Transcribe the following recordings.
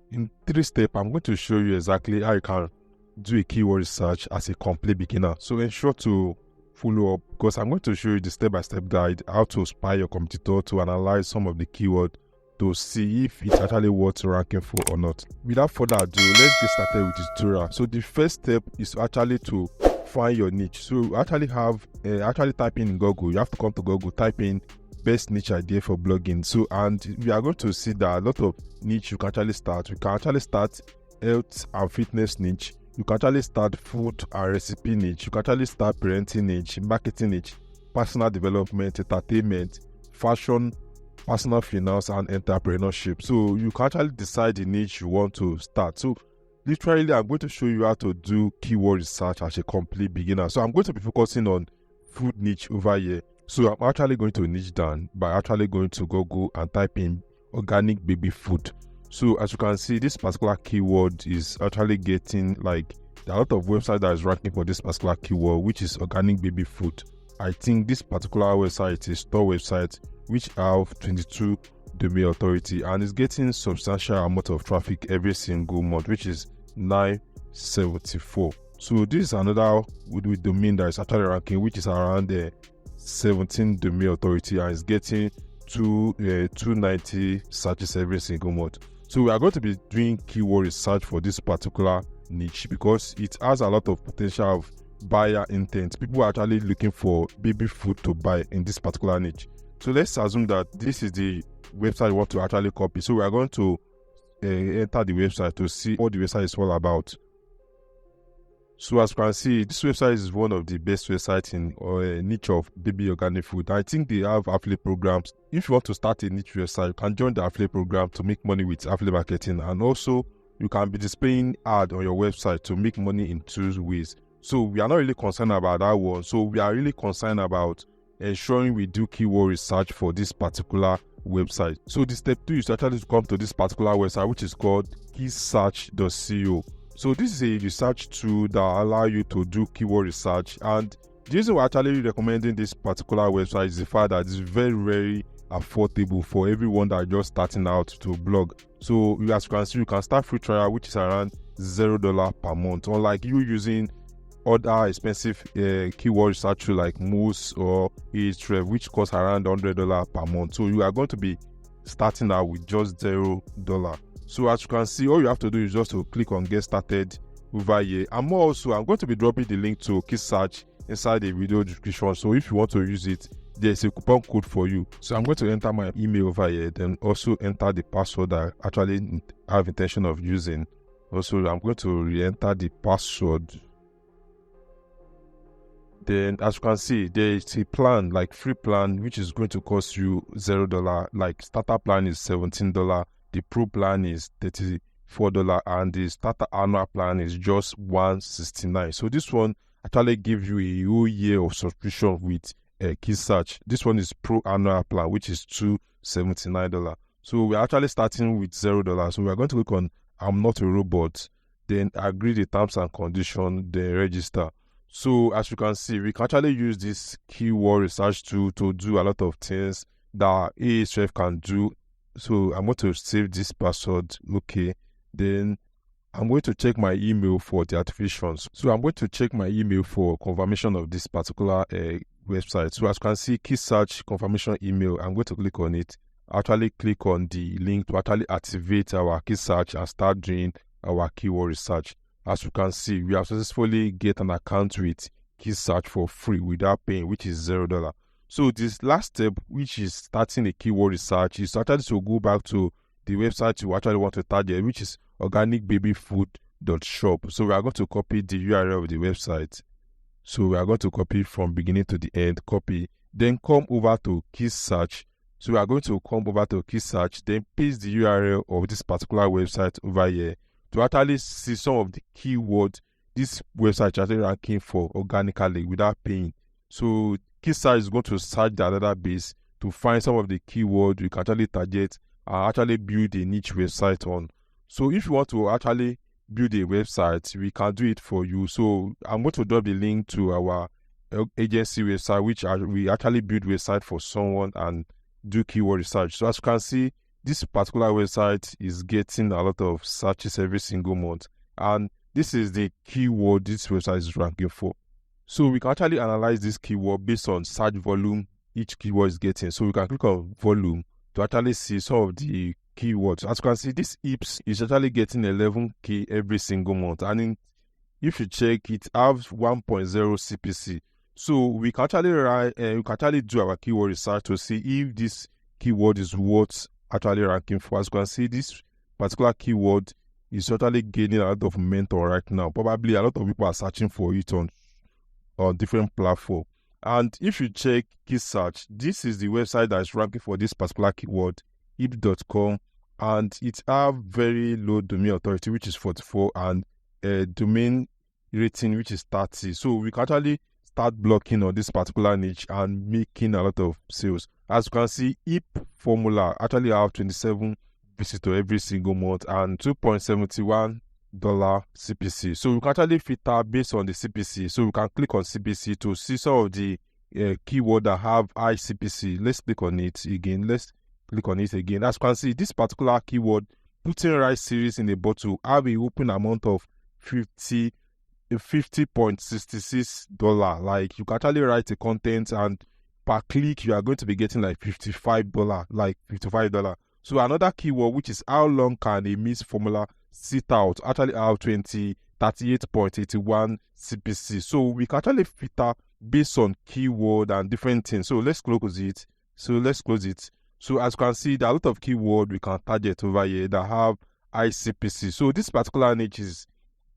In 3 steps, I'm going to show you exactly how you can do a keyword research as a complete beginner. So ensure to follow up, because I'm going to show you the step-by-step guide how to spy your competitor, to analyze some of the keywords to see if it's actually worth ranking for or not. Without further ado, let's get started with the tutorial. So the first step is actually to find your niche. So actually type in Google. You have to come to Google, type in best niche idea for blogging. So, and we are going to see that a lot of niche you can actually start. You can actually start health and fitness niche. You can actually start food and recipe niche. You can actually start parenting niche, marketing niche, personal development, entertainment, fashion, personal finance, and entrepreneurship. So you can actually decide the niche you want to start. So literally, I'm going to show you how to do keyword research as a complete beginner. So I'm going to be focusing on food niche over here. So I'm actually going to niche down by actually going to Google and type in organic baby food. So as you can see, this particular keyword is actually getting, like, there are a lot of websites that is ranking for this particular keyword, which is organic baby food. I think this particular website is store website which have 22 domain authority and is getting substantial amount of traffic every single month, which is 974. So this is another with domain that is actually ranking, which is around 17 domain authority and is getting 290 searches every single month. So we are going to be doing keyword research for this particular niche because it has a lot of potential of buyer intent. People are actually looking for baby food to buy in this particular niche. So let's assume that this is the website you want to actually copy. So we are going to enter the website to see what the website is all about. So as you can see, this website is one of the best websites in a niche of baby organic food. I think they have affiliate programs. If you want to start a niche website, you can join the affiliate program to make money with affiliate marketing, and also you can be displaying ad on your website to make money in 2 ways. So we are not really concerned about that one. So we are really concerned about ensuring we do keyword research for this particular website. So the step 2 is actually to come to this particular website, which is called keysearch.co. So this is a research tool that allow you to do keyword research, and the reason we're actually recommending this particular website is the fact that it's very, very affordable for everyone that is just starting out to blog. So as you can see, you can start free trial, which is around $0 per month, unlike you using other expensive keyword research tool like Moose or ahrefs, which costs around $100 per month. So you are going to be starting out with just $0. So as you can see, all you have to do is just to click on get started over here. I'm going to be dropping the link to keysearch inside the video description. So if you want to use it, there's a coupon code for you. So I'm going to enter my email over here, then also enter the password that I actually have intention of using. Also, I'm going to re-enter the password. Then as you can see, there is a plan, like free plan, which is going to cost you $0. Like starter plan is $17. The pro plan is $34, and the starter annual plan is just $169. So this one actually gives you a whole year of subscription with keysearch. This one is pro annual plan, which is $279. So we're actually starting with $0. So we're going to click on I'm not a robot, then agree the terms and conditions, then register. So as you can see, we can actually use this keyword research tool to do a lot of things that ahrefs can do. So I'm going to save this password. Okay, then I'm going to check my email for the activations. So I'm going to check my email for confirmation of this particular website. So as you can see, keysearch confirmation email, I'm going to click on it. Actually click on the link to actually activate our keysearch and start doing our keyword research. As you can see, we have successfully get an account with keysearch for free without paying, which is $0. So this last step, which is starting a keyword research, is actually to go back to the website you actually want to target, which is organicbabyfood.shop. So we are going to copy the URL of the website. So we are going to copy from beginning to the end, copy, then come over to keysearch. So we are going to come over to keysearch, then paste the URL of this particular website over here to actually see some of the keywords this website is actually ranking for organically without paying. So keysearch is going to search the database to find some of the keywords you can actually target and actually build a niche website on. So if you want to actually build a website, we can do it for you. So I'm going to drop the link to our agency website, which we actually build website for someone and do keyword research. So as you can see, this particular website is getting a lot of searches every single month, and this is the keyword this website is ranking for. So we can actually analyze this keyword based on search volume each keyword is getting. So we can click on volume to actually see some of the keywords. As you can see, this IPS is actually getting 11k every single month, and if you check, it has 1.0 CPC. So we can actually do our keyword research to see if this keyword is worth actually ranking for. As you can see, this particular keyword is actually gaining a lot of momentum right now. Probably a lot of people are searching for it on different platforms. And if you check keysearch, this is the website that is ranking for this particular keyword, ip.com, and it have very low domain authority, which is 44, and domain rating, which is 30. So we can actually start blocking on this particular niche and making a lot of sales. As you can see, IP formula actually have 27 visitors every single month and $2.71 CPC. So we can actually filter based on the CPC. So we can click on CPC to see some of the keyword that have high CPC. Let's click on it again. As you can see, this particular keyword, putting rice series in a bottle, have a open amount of $50.66. Like, you can actually write a content, and per click you are going to be getting like $55. So another keyword, which is how long can a Miss formula sit out, actually have 38.81 CPC. So we can actually filter based on keyword and different things. So let's close it. So as you can see, there are a lot of keywords we can target over here that have high CPC. So this particular niche is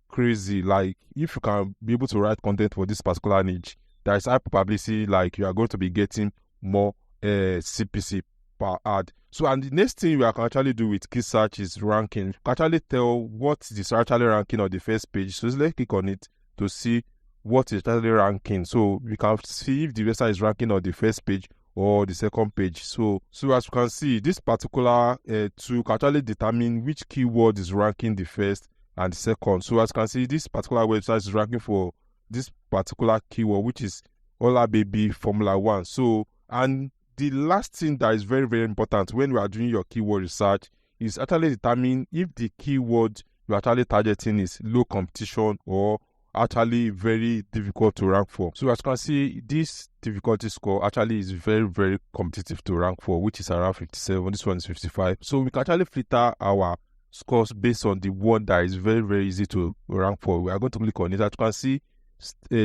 crazy. Like, if you can be able to write content for this particular niche, there is high probability like you are going to be getting more CPC per ad. So, and the next thing we can actually do with key search is ranking. You can actually tell what is actually ranking on the first page. So let's click on it to see what is actually ranking. So we can see if the website is ranking on the first page or the second page. So as you can see, this particular tool can actually determine which keyword is ranking the first and the second. So as you can see, this particular website is ranking for this particular keyword, which is Hola Baby Formula 1. So, and the last thing that is very, very important when we are doing your keyword research is actually determine if the keyword you are actually targeting is low competition or actually very difficult to rank for. So as you can see, this difficulty score actually is very, very competitive to rank for, which is around 57. This one is 55. So we can actually filter our scores based on the one that is very, very easy to rank for. We are going to click on it. As you can see,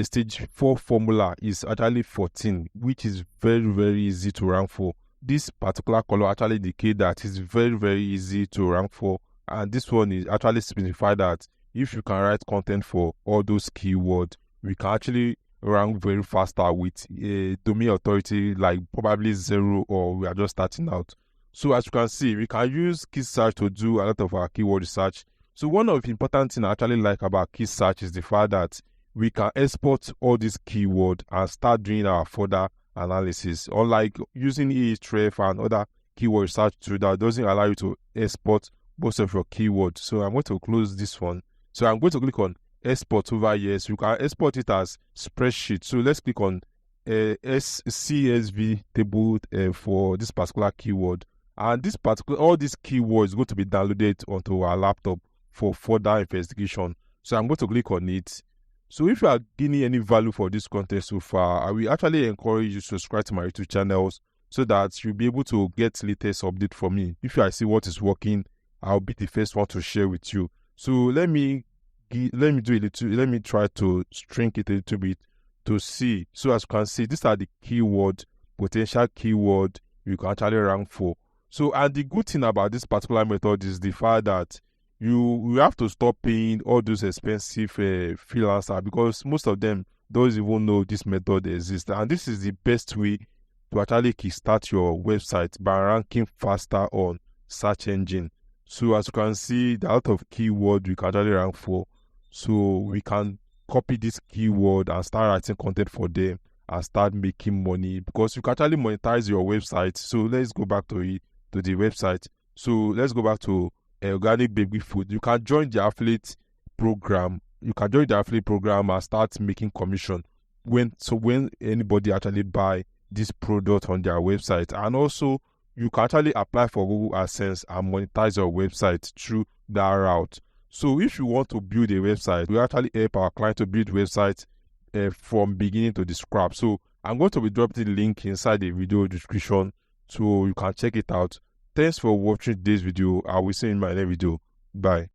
stage 4 formula is actually 14, which is very, very easy to rank for. This particular color actually indicates that it's very, very easy to rank for, and this one is actually specified that if you can write content for all those keywords, we can actually rank very faster with a domain authority like probably 0, or we are just starting out. So as you can see, we can use key search to do a lot of our keyword research. So one of the important things I actually like about key search is the fact that we can export all these keywords and start doing our further analysis. Unlike using ahrefs and other keyword research tool that doesn't allow you to export most of your keywords. So I'm going to close this one. So I'm going to click on export over here. So you can export it as spreadsheet. So let's click on CSV table for this particular keyword. And this particular, all these keywords is going to be downloaded onto our laptop for further investigation. So I'm going to click on it. So if you are gaining any value for this content so far, I will actually encourage you to subscribe to my YouTube channels so that you'll be able to get latest update from me. If I see what is working, I'll be the first one to share with you. So let me try to shrink it a little bit to see. So as you can see, these are the potential keyword you can actually rank for. So, and the good thing about this particular method is the fact that you have to stop paying all those expensive freelancers, because most of them don't even know this method exists. And this is the best way to actually kickstart your website by ranking faster on search engine. So as you can see, there are a lot of keywords we can actually rank for. So we can copy this keyword and start writing content for them and start making money, because you can actually monetize your website. So let's go back to the website. So let's go back to organic baby food. You can join the affiliate program. And start making commission when anybody actually buy this product on their website. And also you can actually apply for Google AdSense and monetize your website through that route. So if you want to build a website, we actually help our client to build websites from beginning to the scrap. So I'm going to be dropping the link inside the video description so you can check it out. Thanks for watching this video. I will see you in my next video. Bye.